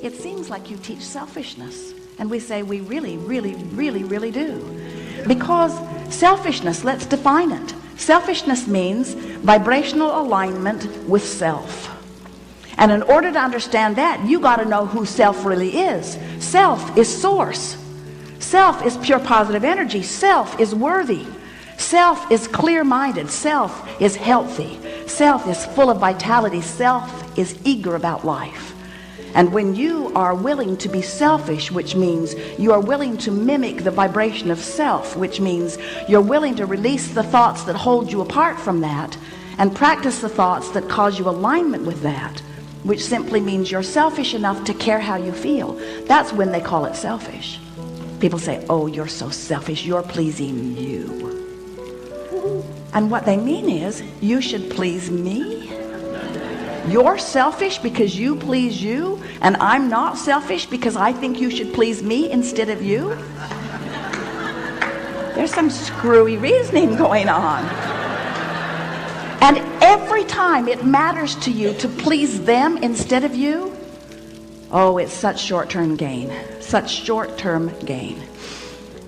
it seems like you teach selfishness. And we say we really, really, really, really do. Because selfishness, let's define it. Selfishness means vibrational alignment with self. And in order to understand that, you got to know who self really is. Self is source. Self is pure positive energy. Self is worthy. Self is clear-minded. Self is healthy. Self is full of vitality. Self is eager about life. And when you are willing to be selfish, which means you are willing to mimic the vibration of self, which means you're willing to release the thoughts that hold you apart from that and practice the thoughts that cause you alignment with that, which simply means you're selfish enough to care how you feel. That's when they call it selfish. People say, oh, you're so selfish, you're pleasing you. And what they mean is, you should please me. You're selfish because you please you, and I'm not selfish because I think you should please me instead of you. There's some screwy reasoning going on. And every time it matters to you to please them instead of you, oh, it's such short-term gain, such short-term gain.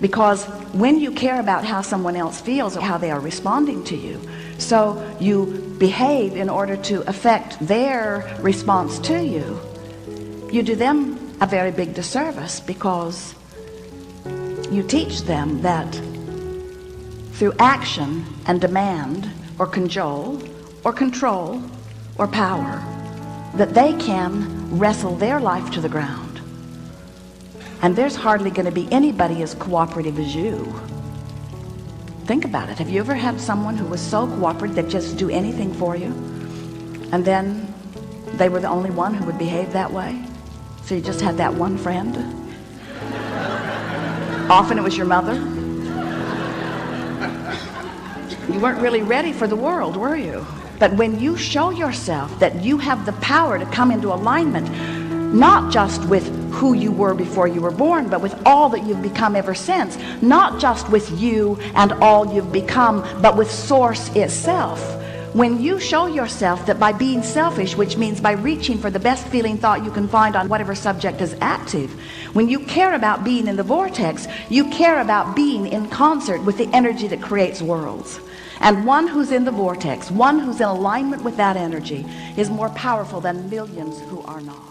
Because when you care about how someone else feels or how they are responding to you, so you behave in order to affect their response to you, you do them a very big disservice, because you teach them that through action and demand or cajole or control or power, that they can wrestle their life to the ground. And there's hardly going to be anybody as cooperative as you. Think about it. Have you ever had someone who was so cooperative they'd just do anything for you, and then they were the only one who would behave that way? So you just had that one friend? Often it was your mother. You weren't really ready for the world, were you? But when you show yourself that you have the power to come into alignment, not just with who you were before you were born, but with all that you've become ever since, not just with you and all you've become, but with Source itself. When you show yourself that by being selfish, which means by reaching for the best feeling thought you can find on whatever subject is active, when you care about being in the vortex, you care about being in concert with the energy that creates worlds. And one who's in the vortex, one who's in alignment with that energy, is more powerful than millions who are not.